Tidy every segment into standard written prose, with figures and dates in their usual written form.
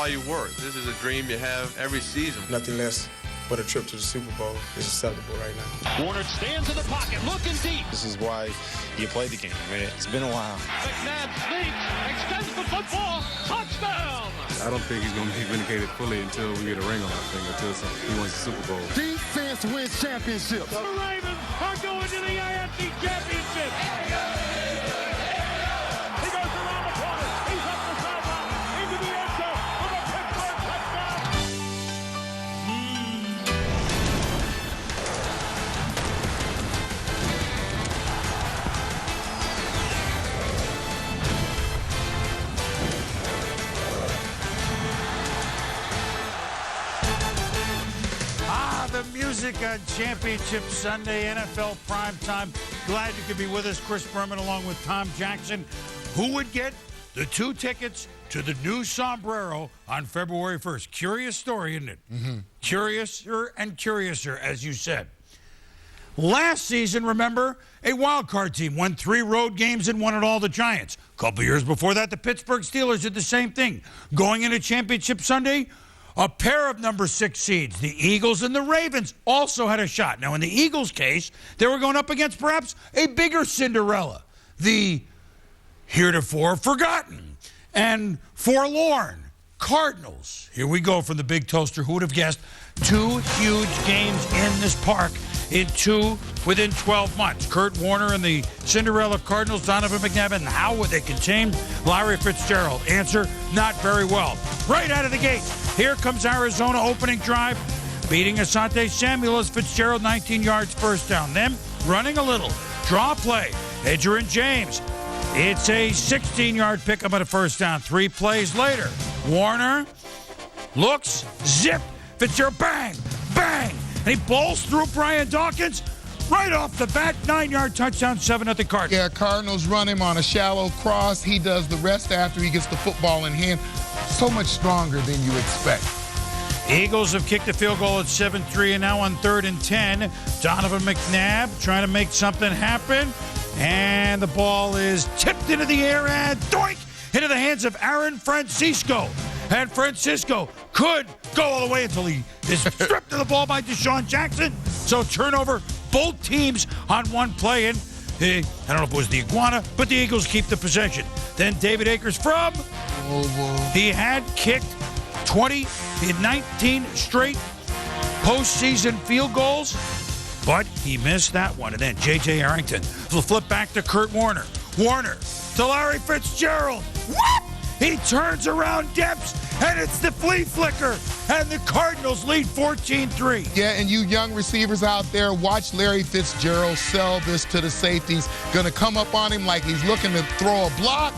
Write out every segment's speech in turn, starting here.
while you work. This is a dream you have every season. Nothing less but a trip to the Super Bowl is acceptable right now. Warner stands in the pocket, looking deep. This is why you play the game, man. It's been a while. McNabb sneaks, extends the football, touchdown! I don't think he's going to be vindicated fully until we get a ring on our finger, until he wins the Super Bowl. Defense wins championships. The Ravens are going to the AFC Championship. He goes around the corner. He's up the sideline, into the end zone for the Pittsburgh touchdown. The music on Championship Sunday, NFL primetime. Glad you could be with us. Chris Berman along with Tom Jackson. Who would get the 2 tickets to the new sombrero on February 1st? Curious story, isn't it? Mm-hmm. Curiouser and curiouser, as you said. Last season, remember, a wild card team won 3 road games and won it all, the Giants. A couple years before that, the Pittsburgh Steelers did the same thing. Going into Championship Sunday, a pair of number 6 seeds, the Eagles and the Ravens, also had a shot. Now, in the Eagles' case, they were going up against perhaps a bigger Cinderella, the heretofore forgotten and forlorn Cardinals. Here we go from the big toaster. Who would have guessed 2 huge games in this park within 12 months? Kurt Warner and the Cinderella Cardinals, Donovan McNabb, and how would they contain Larry Fitzgerald? Answer, not very well. Right out of the gate, here comes Arizona opening drive, beating Asante Samuel as Fitzgerald, 19 yards, first down. Then running a little, draw play, Edgerrin James. It's a 16-yard pickup at a first down. 3 plays later, Warner looks, zip, Fitzgerald, bang, bang, and he bowls through Brian Dawkins right off the bat. 9-yard touchdown, 7-0 Cardinals. Yeah, Cardinals run him on a shallow cross. He does the rest after he gets the football in hand. So much stronger than you expect. Eagles have kicked a field goal at 7-3, and now on 3rd and 10. Donovan McNabb trying to make something happen. And the ball is tipped into the air and doink into the hands of Aaron Francisco. And Francisco could go all the way until he is stripped of the ball by Deshaun Jackson. So turnover, both teams on one play. And I don't know if it was the Iguana, but the Eagles keep the possession. Then David Akers from, he had kicked 19 straight postseason field goals, but he missed that one. And then J.J. Arrington will flip back to Kurt Warner. Warner to Larry Fitzgerald. Whoop! He turns around depths, and it's the flea flicker, and the Cardinals lead 14-3. Yeah, and you young receivers out there, watch Larry Fitzgerald sell this to the safeties. Going to come up on him like he's looking to throw a block,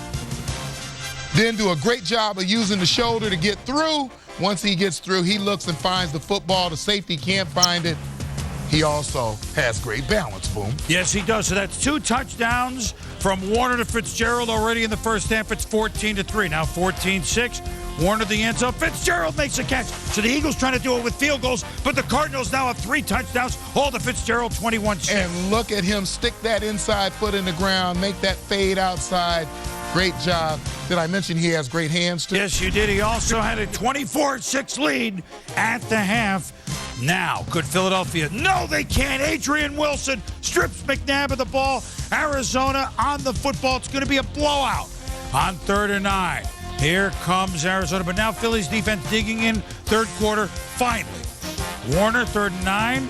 then do a great job of using the shoulder to get through. Once he gets through, he looks and finds the football. The safety can't find it. He also has great balance, Boom. Yes, he does. So that's 2 touchdowns from Warner to Fitzgerald already in the first half. It's 14-3. Now 14-6. Warner the end zone. Fitzgerald makes a catch. So the Eagles trying to do it with field goals, but the Cardinals now have 3 touchdowns. All to Fitzgerald, 21-6. And look at him stick that inside foot in the ground, make that fade outside. Great job. Did I mention he has great hands, too? Yes, you did. He also had a 24-6 lead at the half. Now, could Philadelphia? No, they can't. Adrian Wilson strips McNabb of the ball. Arizona on the football. It's going to be a blowout on 3rd and 9. Here comes Arizona, but now Philly's defense digging in, 3rd quarter, finally. Warner, 3rd and 9.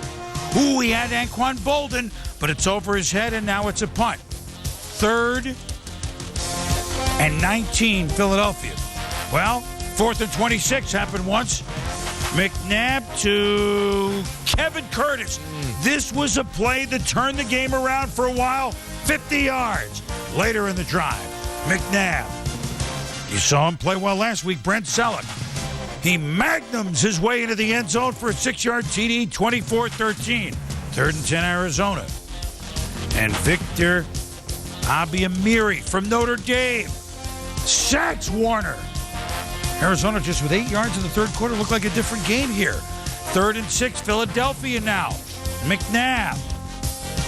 Ooh, he had Anquan Bolden, but it's over his head, and now it's a punt. 3rd and 19, Philadelphia. Well, 4th and 26 happened once. McNabb to Kevin Curtis. This was a play that turned the game around for a while. 50 yards. Later in the drive, McNabb. You saw him play well last week, Brent Selleck. He magnums his way into the end zone for a 6-yard TD, 24-13. 3rd and 10, Arizona. And Victor Abiamiri from Notre Dame sacks Warner. Arizona just with 8 yards in the 3rd quarter. Looked like a different game here. 3rd and 6, Philadelphia now. McNabb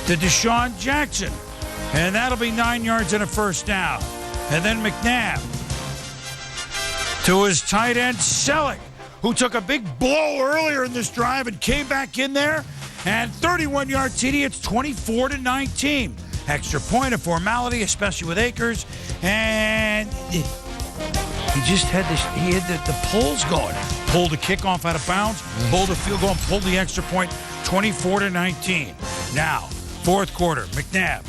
to Deshaun Jackson. And that'll be 9 yards and a first down. And then McNabb to his tight end, Selleck, who took a big blow earlier in this drive and came back in there. And 31-yard TD, it's 24-19. Extra point of formality, especially with Akers. And he just had this, he had the pulls going. Pulled a kickoff out of bounds, pulled a field goal, and pulled the extra point, 24-19. Now, fourth quarter, McNabb,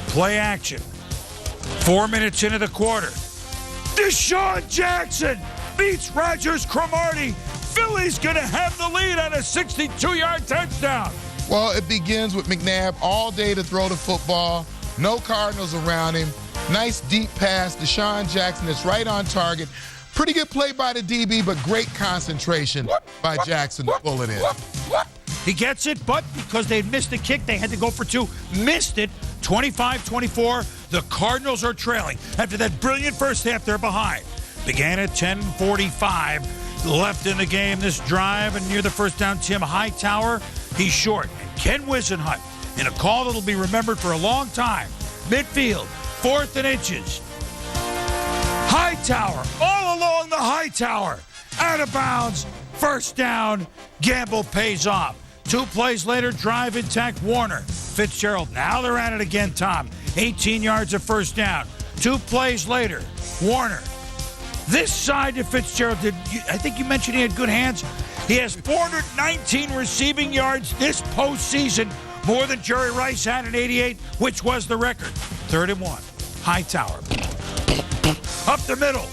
play action. 4 minutes into the quarter. Deshaun Jackson beats Rogers Cromartie. Philly's going to have the lead on a 62-yard touchdown. Well, it begins with McNabb all day to throw the football. No Cardinals around him. Nice deep pass. Deshaun Jackson is right on target. Pretty good play by the DB, but great concentration by Jackson to pull it in. He gets it, but because they missed the kick, they had to go for two. Missed it. 25-24. The Cardinals are trailing. After that brilliant first half, they're behind. Began at 10:45 left in the game this drive, and near the first down, Tim Hightower, he's short. And Ken Wisenhunt, in a call that'll be remembered for a long time. Midfield, 4th and inches. Hightower, all along the Hightower. Out of bounds, first down. Gamble pays off. 2 plays later, drive intact. Warner, Fitzgerald. Now they're at it again, Tom. 18 yards of first down. 2 plays later, Warner. This side to Fitzgerald, I think you mentioned he had good hands. He has 419 receiving yards this postseason, more than Jerry Rice had in '88, which was the record. 3rd and 1. Hightower. Up the middle.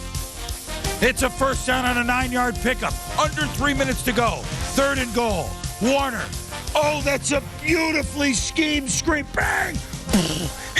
It's a first down on a 9-yard pickup. Under 3 minutes to go. 3rd and goal. Warner. Oh, that's a beautifully schemed screen. Bang!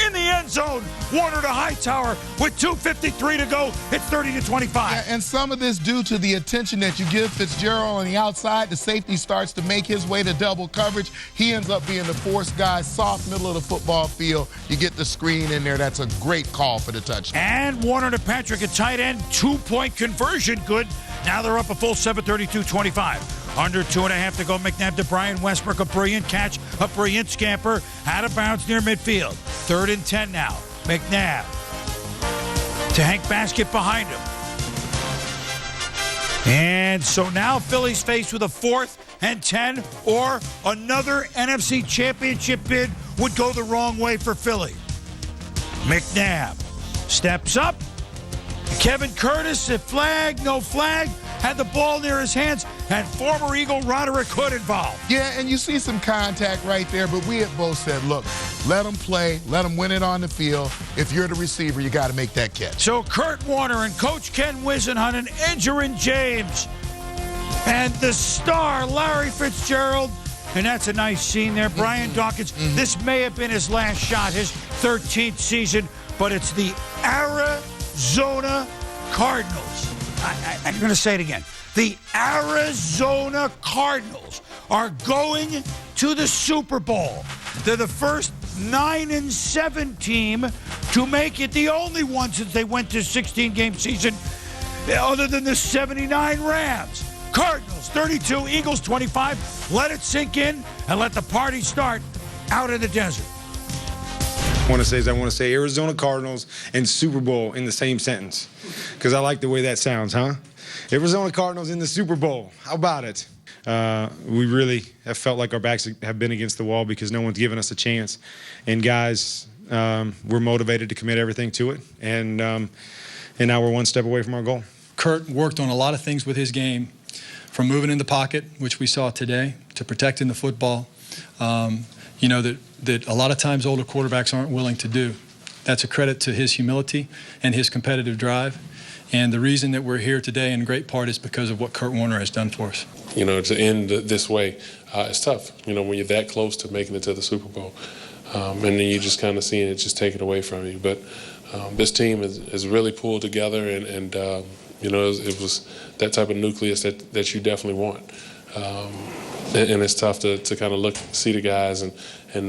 In the end zone. Warner to Hightower with 2:53 to go. It's 30-25. Yeah, and some of this due to the attention that you give Fitzgerald on the outside. The safety starts to make his way to double coverage. He ends up being the forced guy, soft middle of the football field. You get the screen in there. That's a great call for the touchdown. And Warner to Patrick at tight end. 2-point conversion good. Now they're up a full 7, 32-25. Under 2.5 to go. McNabb to Brian Westbrook. A brilliant catch. A brilliant scamper. Out of bounds near midfield. 3rd and 10 now. McNabb to Hank Baskett behind him. And so now Philly's faced with a 4th and 10, or another NFC Championship bid would go the wrong way for Philly. McNabb steps up. Kevin Curtis, a flag, no flag, had the ball near his hands, and former Eagle Roderick Hood involved. Yeah, and you see some contact right there, but we had both said, look, let them play, let them win it on the field. If you're the receiver, you got to make that catch. So Kurt Warner and Coach Ken Wisenhunt and Edgerrin James and the star Larry Fitzgerald, and that's a nice scene there. Brian Dawkins, this may have been his last shot, his 13th season, but it's the Arizona Cardinals. I'm going to say it again. The Arizona Cardinals are going to the Super Bowl. They're the first 9-7 team to make it, the only one since they went to 16-game season, other than the 79 Rams. Cardinals 32, Eagles 25. Let it sink in and let the party start out in the desert. I want to say Arizona Cardinals and Super Bowl in the same sentence, because I like the way that sounds, huh? Arizona Cardinals in the Super Bowl. How about it? We really have felt like our backs have been against the wall because no one's given us a chance. And guys, we're motivated to commit everything to it. And now we're one step away from our goal. Kurt worked on a lot of things with his game, from moving in the pocket, which we saw today, to protecting the football. You know, that a lot of times older quarterbacks aren't willing to do. That's a credit to his humility and his competitive drive. And the reason that we're here today in great part is because of what Kurt Warner has done for us. You know, to end this way, it's tough, you know, when you're that close to making it to the Super Bowl. And then you just kind of seeing it just taken away from you. But this team is really pulled together, and you know, it was that type of nucleus that you definitely want. And it's tough to kind of see the guys and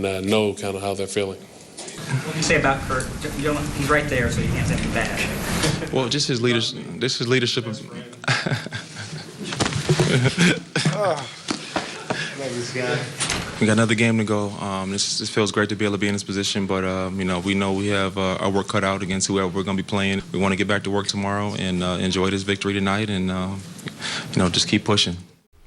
know kind of how they're feeling. What do you say about Kurt? He's right there, so you can't say anything bad. Well, just his leadership. This is leadership. Love this guy. We got another game to go. This feels great to be able to be in this position, but you know, we have our work cut out against whoever we're going to be playing. We want to get back to work tomorrow and enjoy this victory tonight, and you know, just keep pushing.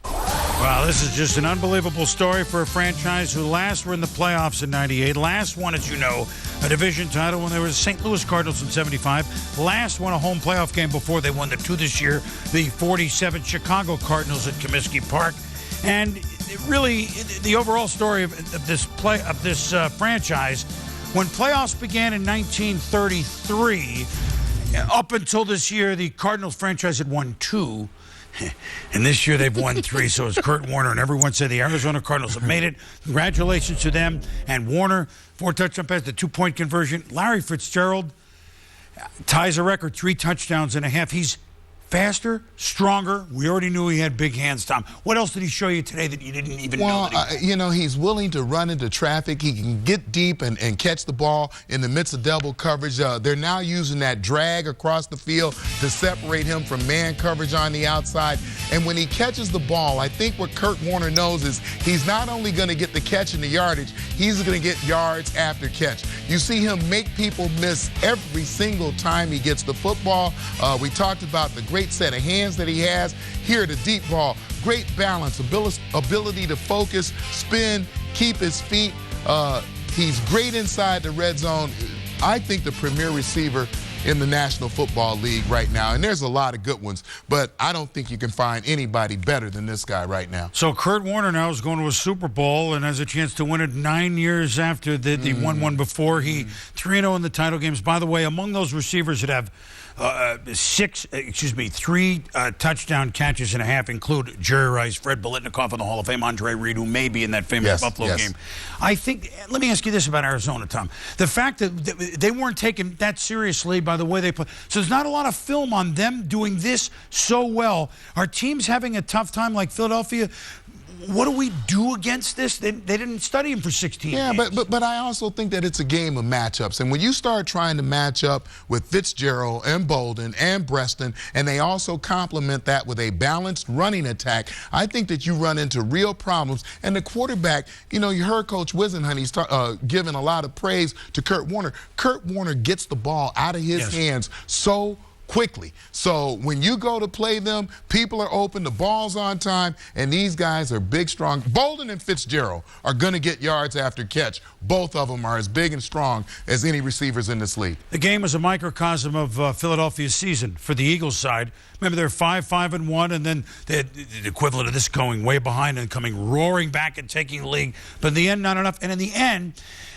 Wow, this is just an unbelievable story for a franchise who last were in the playoffs in '98. Last won, as you know, a division title when they were the St. Louis Cardinals in '75. Last won a home playoff game before they won the two this year, the 47 Chicago Cardinals at Comiskey Park. And really, the overall story of this franchise, when playoffs began in 1933, up until this year, the Cardinals franchise had won 2. And this year they've won 3, so it's Kurt Warner. And everyone said the Arizona Cardinals have made it. Congratulations to them. And Warner, 4 touchdown passes, the 2-point conversion. Larry Fitzgerald ties a record, 3 touchdowns and a half. He's faster, stronger. We already knew he had big hands, Tom. What else did he show you today that you didn't even know that he you know, he's willing to run into traffic. He can get deep and catch the ball in the midst of double coverage. They're now using that drag across the field to separate him from man coverage on the outside. And when he catches the ball, I think what Kurt Warner knows is he's not only going to get the catch and the yardage, he's going to get yards after catch. You see him make people miss every single time he gets the football. We talked about the great set of hands that he has. Here, the deep ball, great balance, ability to focus, spin, keep his feet. He's great inside the red zone. I think the premier receiver in the National Football League right now, and there's a lot of good ones, but I don't think you can find anybody better than this guy right now. So Kurt Warner now is going to a Super Bowl and has a chance to win it 9 years after he won one before. He 3-0 in the title games. By the way, among those receivers that have 3 touchdown catches and a half include Jerry Rice, Fred Biletnikoff in the Hall of Fame, Andre Reed, who may be in that famous Buffalo game. I think, let me ask you this about Arizona, Tom. The fact that they weren't taken that seriously by the way they play. So there's not a lot of film on them doing this so well. Are teams having a tough time like Philadelphia? What do we do against this? They didn't study him for 16 games. Yeah, but I also think that it's a game of matchups. And when you start trying to match up with Fitzgerald and Bolden and Breston, and they also complement that with a balanced running attack, I think that you run into real problems. And the quarterback, you know, you heard Coach Wisenhunt, giving a lot of praise to Kurt Warner. Kurt Warner gets the ball out of his hands so quickly. So when you go to play them, people are open, the ball's on time, and these guys are big, strong. Bolden and Fitzgerald are going to get yards after catch. Both of them are as big and strong as any receivers in this league. The game was a microcosm of Philadelphia's season for the Eagles side. Remember, they're 5-5-1, and then they had the equivalent of this going way behind and coming roaring back and taking the league. But in the end, not enough. And in the end,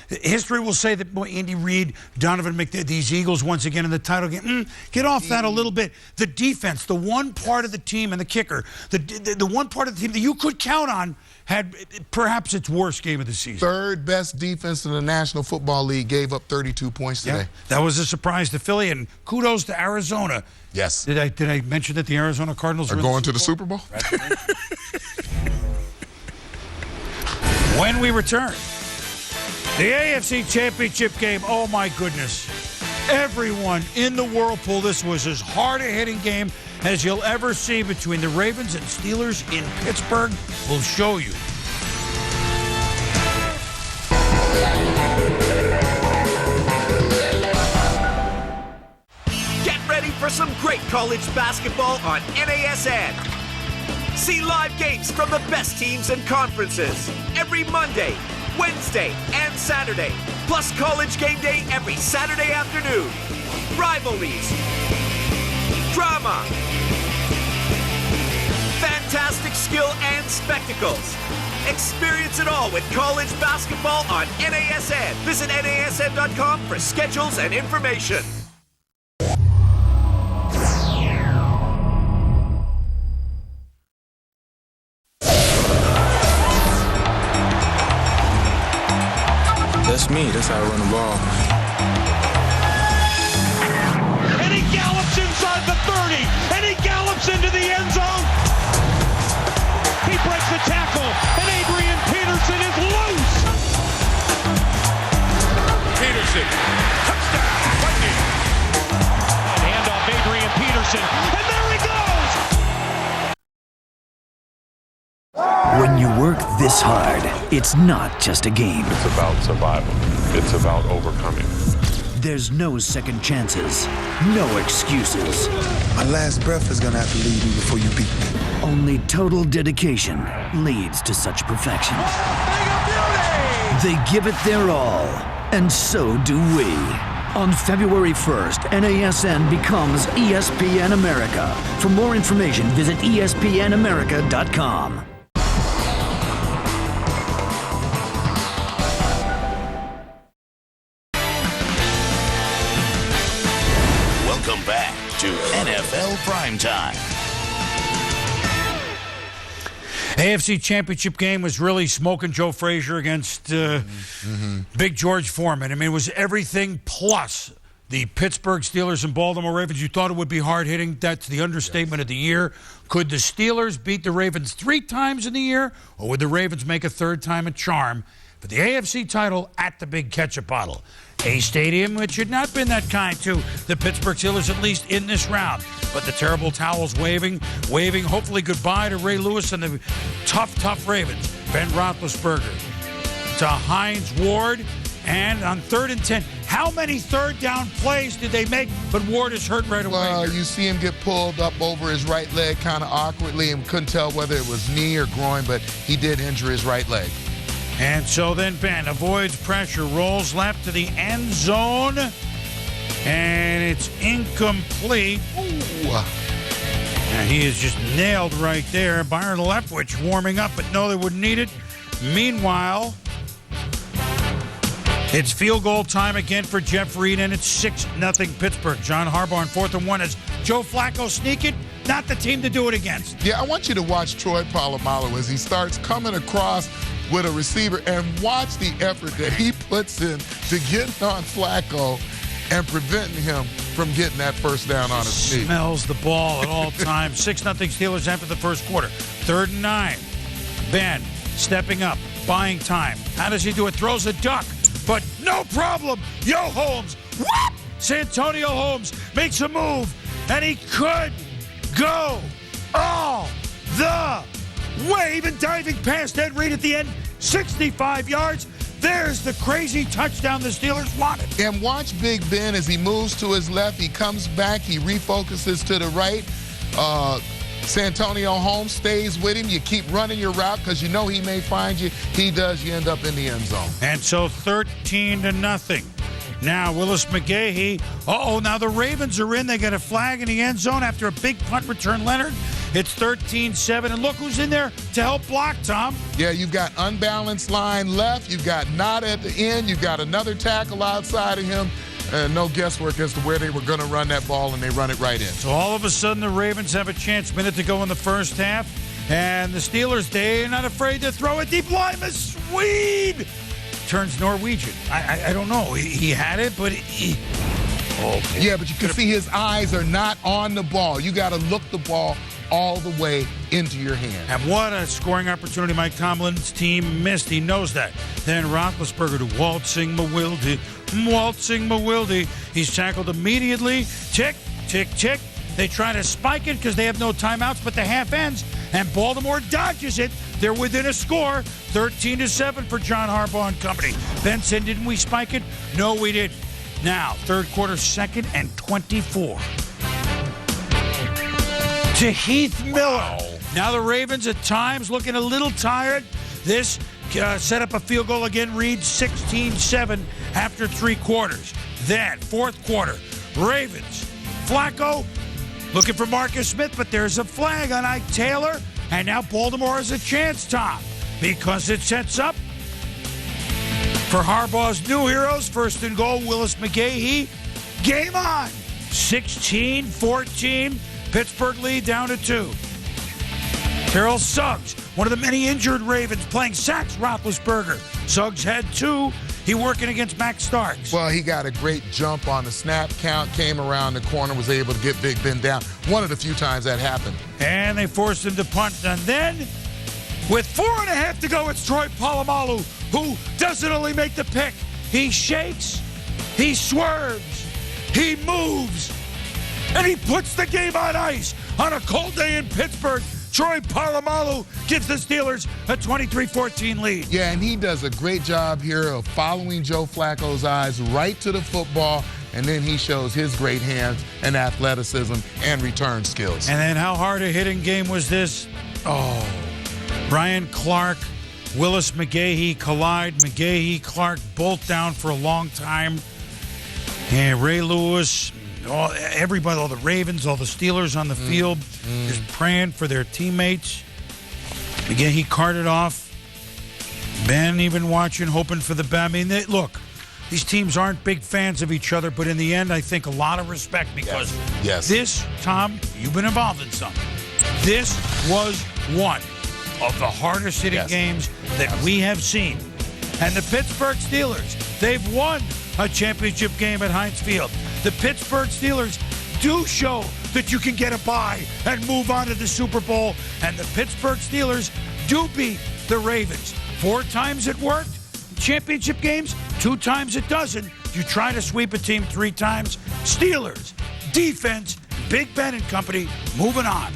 history will say that Andy Reid, Donovan McNabb, these Eagles once again in the title game. Get off that a little bit. The defense, the one part of the team, and the kicker, the one part of the team that you could count on had perhaps its worst game of the season. Third best defense in the National Football League gave up 32 points today. That was a surprise to Philly, and kudos to Arizona. Yes. Did I mention that the Arizona Cardinals are going to the Super Bowl? When we return, the AFC Championship game, oh my goodness. Everyone in the whirlpool, this was as hard a hitting game as you'll ever see between the Ravens and Steelers in Pittsburgh. We'll show you. Get ready for some great college basketball on NASN. See live games from the best teams and conferences every Monday, Wednesday, and Saturday, plus College Game Day every Saturday afternoon. Rivalries, drama, fantastic skill and spectacles. Experience it all with college basketball on NASN. Visit NASN.com for schedules and information. That's me. That's how I run the ball. And he gallops inside the 30. And he gallops into the end zone. He breaks the tackle. And Adrian Peterson is loose. Peterson. Touchdown. Lightning. And handoff Adrian Peterson. And there he goes. When you work this this hard, it's not just a game. It's about survival. It's about overcoming. There's no second chances, no excuses. My last breath is gonna have to leave me before you beat me. Only total dedication leads to such perfection. They give it their all, and so do we. On February 1st, NASN becomes ESPN America. For more information, visit espnamerica.com. Welcome back to NFL Primetime. AFC Championship game was really smoking Joe Frazier against Big George Foreman. I mean, it was everything plus the Pittsburgh Steelers and Baltimore Ravens. You thought it would be hard-hitting. That's the understatement of the year. Could the Steelers beat the Ravens 3 times in the year, or would the Ravens make a third time a charm for the AFC title at the Big Ketchup Bottle? A stadium which had not been that kind to the Pittsburgh Steelers, at least in this round. But the terrible towels waving hopefully goodbye to Ray Lewis and the tough Ravens. Ben Roethlisberger to Hines Ward, and on 3rd and 10. How many third down plays did they make? But Ward is hurt right away. Well, you see him get pulled up over his right leg kind of awkwardly and couldn't tell whether it was knee or groin, but he did injure his right leg. And so then Ben avoids pressure, rolls left to the end zone, and it's incomplete. Ooh. And he is just nailed right there. Byron Leftwich warming up, but no, they wouldn't need it. Meanwhile, it's field goal time again for Jeff Reed, and it's 6-0 Pittsburgh. John Harbaugh on 4th and 1 as Joe Flacco sneak it. Not the team to do it against. Yeah, I want you to watch Troy Polamalu as he starts coming across with a receiver, and watch the effort that he puts in to get on Flacco and preventing him from getting that first down on his feet. Smells the ball at all times. 6-0 Steelers after the first quarter. 3rd and 9. Ben stepping up, buying time. How does he do it? Throws a duck, but no problem. Yo Holmes, whoop! Santonio Holmes makes a move, and he could go all the way, even diving past Ed Reed at the end, 65 yards. There's the crazy touchdown the Steelers wanted. And watch Big Ben as he moves to his left. He comes back. He refocuses to the right. Santonio Holmes stays with him. You keep running your route because you know he may find you. He does. You end up in the end zone. And so 13-0. Now Willis McGahee. Now the Ravens are in. They get a flag in the end zone after a big punt return, Leonard. It's 13-7, and look who's in there to help block, Tom. Yeah, you've got unbalanced line left. You've got Nod at the end. You've got another tackle outside of him. No guesswork as to where they were going to run that ball, and they run it right in. So all of a sudden, the Ravens have a chance. Minute to go in the first half, and the Steelers, they're not afraid to throw it deep. Limas Swede turns Norwegian. I don't know. He had it, but he... Okay. Yeah, but you can see his eyes are not on the ball. You got to look the ball all the way into your hand. And what a scoring opportunity Mike Tomlin's team missed. He knows that. Then Roethlisberger to waltzing Mawildy. He's tackled immediately. Tick, tick, tick. They try to spike it because they have no timeouts, but the half ends, and Baltimore dodges it. They're within a score, 13-7 for John Harbaugh and company. Ben said, didn't we spike it? No, we didn't. Now, third quarter, 2nd and 24. To Heath Miller. Wow. Now the Ravens at times looking a little tired. This set up a field goal again, Reed 16-7 after 3 quarters. Then, 4th quarter, Ravens. Flacco looking for Marcus Smith, but there's a flag on Ike Taylor. And now Baltimore has a chance, Tom, because it sets up for Harbaugh's new heroes. 1st and goal, Willis McGahee. Game on. 16-14. Pittsburgh lead down to 2. Terrell Suggs, one of the many injured Ravens, playing sacks Roethlisberger. Suggs had 2. He working against Max Starks. Well, he got a great jump on the snap count, came around the corner, was able to get Big Ben down. One of the few times that happened. And they forced him to punt. And then, with 4.5 to go, it's Troy Polamalu, who doesn't only make the pick. He shakes, he swerves, he moves, and he puts the game on ice on a cold day in Pittsburgh. Troy Polamalu gives the Steelers a 23-14 lead. Yeah, and he does a great job here of following Joe Flacco's eyes right to the football, and then he shows his great hands and athleticism and return skills. And then how hard a hitting game was this? Oh, Brian Clark, Willis McGahee collide. McGahee, Clark both down for a long time. And Ray Lewis, everybody, all the Ravens, all the Steelers on the field, just praying for their teammates. McGahee carted off. Ben even watching, hoping for the best. I mean, look, these teams aren't big fans of each other, but in the end, I think a lot of respect because this, Tom, you've been involved in something. This was one of the hardest hitting games that we have seen. And the Pittsburgh Steelers, they've won a championship game at Heinz Field. The Pittsburgh Steelers do show that you can get a bye and move on to the Super Bowl. And the Pittsburgh Steelers do beat the Ravens. 4 times it worked, championship games, 2 times it doesn't. You try to sweep a team 3 times. Steelers, defense, Big Ben and company, moving on.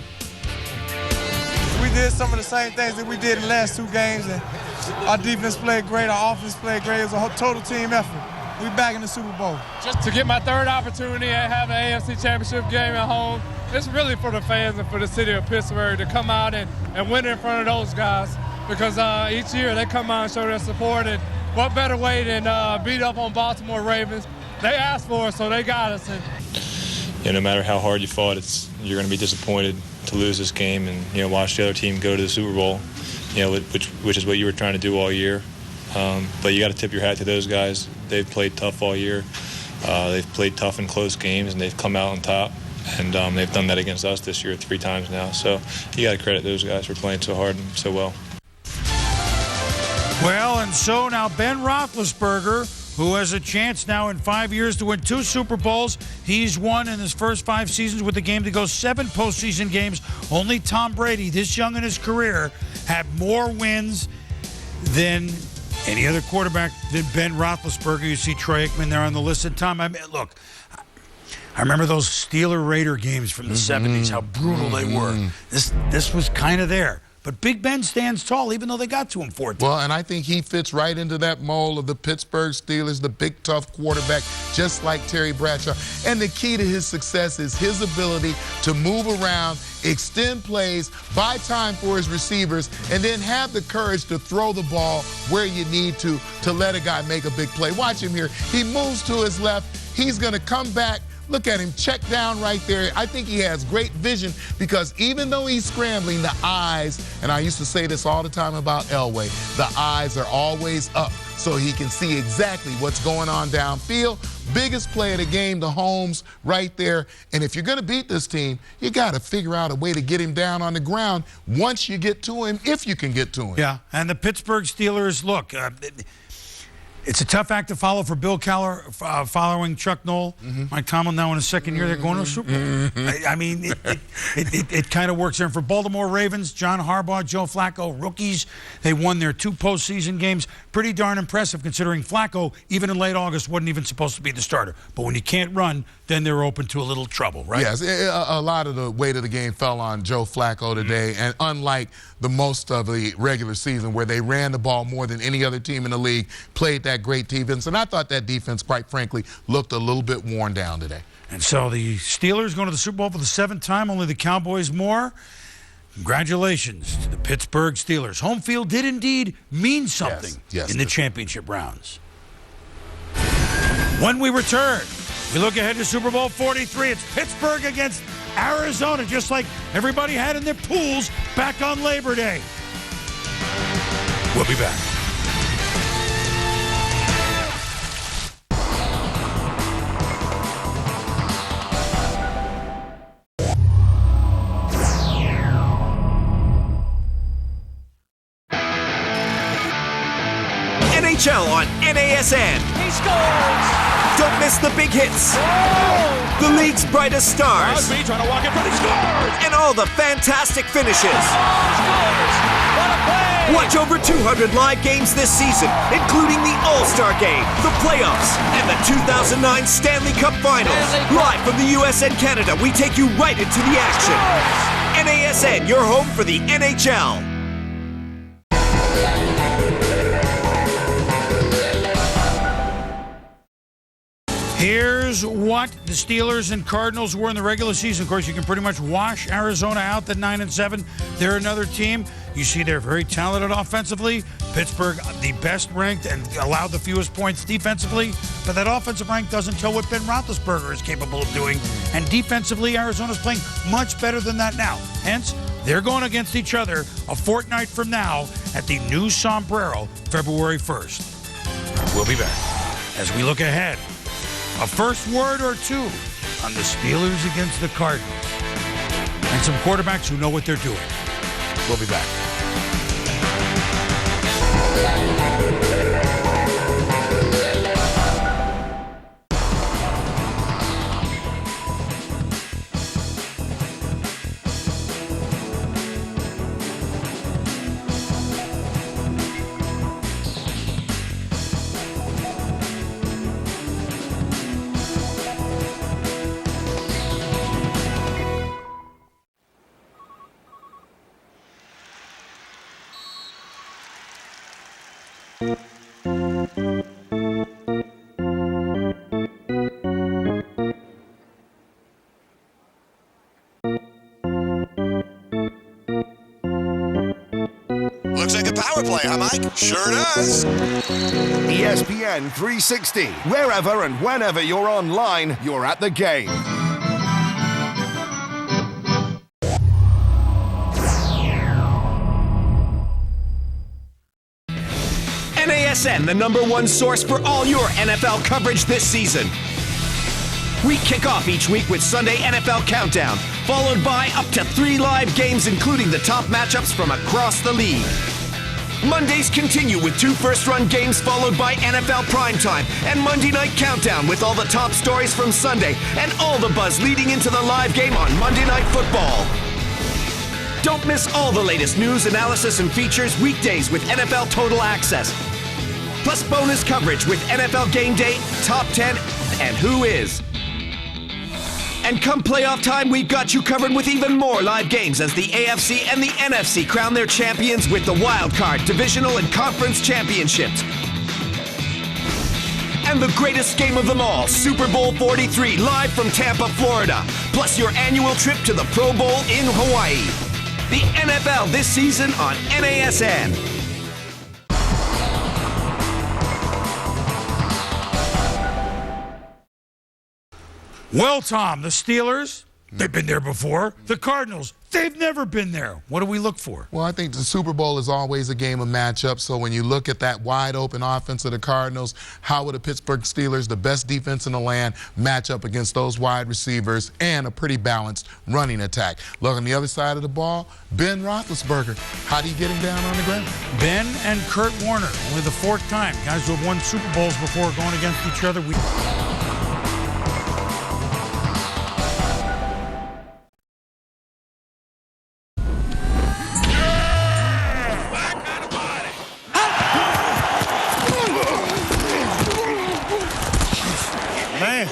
We did some of the same things that we did in the last 2 games, and our defense played great, our offense played great. It was a total team effort. We back in the Super Bowl. Just to get my 3rd opportunity and have an AFC Championship game at home, it's really for the fans and for the city of Pittsburgh to come out and win in front of those guys because each year they come out and show their support, and what better way than beat up on Baltimore Ravens. They asked for us, so they got us. And no matter how hard you fought, you're going to be disappointed to lose this game and watch the other team go to the Super Bowl, which is what you were trying to do all year. But you got to tip your hat to those guys. They've played tough all year. They've played tough in close games, and they've come out on top. And they've done that against us this year 3 times now. So you got to credit those guys for playing so hard and so well. Well, and so now Ben Roethlisberger, who has a chance now in 5 years to win 2 Super Bowls. He's won in his first 5 seasons with the game to go 7 postseason games. Only Tom Brady, this young in his career, had more wins than any other quarterback than Ben Roethlisberger. You see Troy Aikman there on the list. And Tom, look, I remember those Steeler-Raider games from the 70s, how brutal they were. This was kind of there. But Big Ben stands tall, even though they got to him 4 times. Well, and I think he fits right into that mold of the Pittsburgh Steelers, the big, tough quarterback, just like Terry Bradshaw. And the key to his success is his ability to move around, extend plays, buy time for his receivers, and then have the courage to throw the ball where you need to let a guy make a big play. Watch him here. He moves to his left. He's going to come back. Look at him, check down right there. I think he has great vision because even though he's scrambling, the eyes, and I used to say this all the time about Elway, the eyes are always up so he can see exactly what's going on downfield. Biggest play of the game, the Holmes right there. And if you're going to beat this team, you got to figure out a way to get him down on the ground once you get to him, if you can get to him. Yeah, and the Pittsburgh Steelers, look, it's a tough act to follow for Bill Cowher following Chuck Noll. Mike Tomlin now in his 2nd year, they're going to a Super Bowl. I mean, it kind of works there. And for Baltimore Ravens, John Harbaugh, Joe Flacco, rookies, they won their 2 postseason games. Pretty darn impressive considering Flacco, even in late August, wasn't even supposed to be the starter. But when you can't run, then they're open to a little trouble, right? Yes, a lot of the weight of the game fell on Joe Flacco today. And unlike the most of the regular season where they ran the ball more than any other team in the league, played that great defense. And I thought that defense, quite frankly, looked a little bit worn down today. And so the Steelers going to the Super Bowl for the 7th time, only the Cowboys more. Congratulations to the Pittsburgh Steelers. Home field did indeed mean something in the championship rounds. When we return, we look ahead to Super Bowl 43. It's Pittsburgh against Arizona, just like everybody had in their pools back on Labor Day. We'll be back. NHL on NASN. He scores! Don't miss the big hits. Oh! The league's brightest stars. Crosby trying to walk in front, he scores! And all the fantastic finishes. Scores! What a play! Watch over 200 live games this season, including the All-Star Game, the playoffs, and the 2009 Stanley Cup Finals. Live from the U.S. and Canada, we take you right into the action. NASN, your home for the NHL. Here's what the Steelers and Cardinals were in the regular season. Of course, you can pretty much wash Arizona out at 9-7. They're another team. You see they're very talented offensively. Pittsburgh, the best ranked and allowed the fewest points defensively. But that offensive rank doesn't tell what Ben Roethlisberger is capable of doing. And defensively, Arizona's playing much better than that now. Hence, they're going against each other a fortnight from now at the new Sombrero, February 1st. We'll be back as we look ahead. A first word or two on the Steelers against the Cardinals. And some quarterbacks who know what they're doing. We'll be back. Looks like a power play, huh, Mike? Sure does. ESPN 360. Wherever and whenever you're online, you're at the game. NASN, the #1 source for all your NFL coverage this season. We kick off each week with Sunday NFL Countdown, followed by up to 3 live games, including the top matchups from across the league. Mondays continue with 2 first-run games, followed by NFL Primetime and Monday Night Countdown with all the top stories from Sunday and all the buzz leading into the live game on Monday Night Football. Don't miss all the latest news, analysis, and features weekdays with NFL Total Access. Plus bonus coverage with NFL Game Day, Top 10, and Who Is. And come playoff time, we've got you covered with even more live games as the AFC and the NFC crown their champions with the Wild Card, Divisional, and Conference Championships. And the greatest game of them all, Super Bowl 43, live from Tampa, Florida. Plus your annual trip to the Pro Bowl in Hawaii. The NFL this season on NASN. Well, Tom, the Steelers, they've been there before. The Cardinals, they've never been there. What do we look for? Well, I think the Super Bowl is always a game of matchups. So when you look at that wide-open offense of the Cardinals, how would the Pittsburgh Steelers, the best defense in the land, match up against those wide receivers and a pretty balanced running attack? Look on the other side of the ball, Ben Roethlisberger. How do you get him down on the ground? Ben and Kurt Warner, only the 4th time. Guys who have won Super Bowls before going against each other. Man,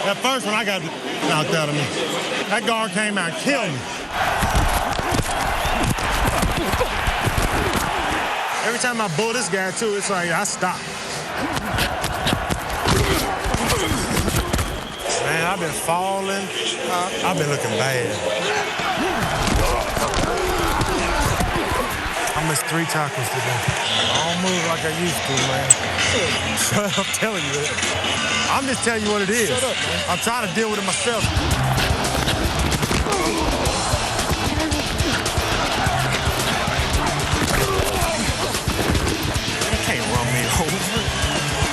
that first one I got knocked out of me. That guard came out and killed me. Every time I bull this guy too, it's like I stop. Man, I've been falling. I've been looking bad. I missed 3 tackles today. I don't move like I used to, man. I'm telling you that. I'm just telling you what it is. Shut up, man. I'm trying to deal with it myself. You can't run me over.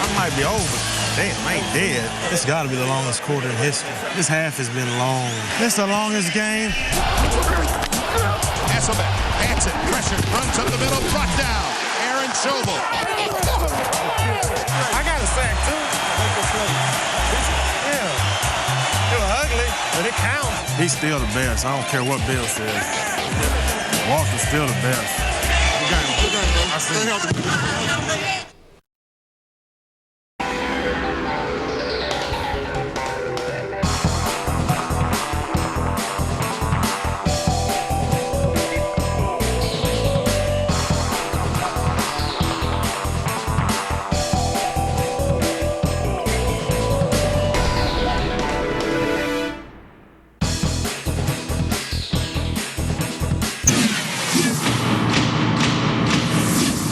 I might be over. Damn, I ain't dead. This got to be the longest quarter in history. This half has been long. This the longest game. Hasselbeck, Hansen, pressure, runs up the middle, brought down. Aaron Schobel. I got a sack, too. Yeah. It was ugly, but it counts. He's still the best. I don't care what Bill says. Walker's still the best. Good game, bro. I see.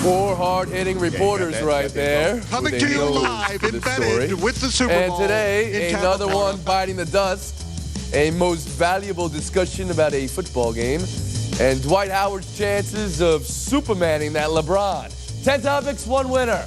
Four hard-hitting reporters right there. Coming to you live, embedded with the Super And Bowl. today, in another Tampa, one biting the dust. A most valuable discussion about a football game. And Dwight Howard's chances of supermaning that LeBron. 10 topics, one winner.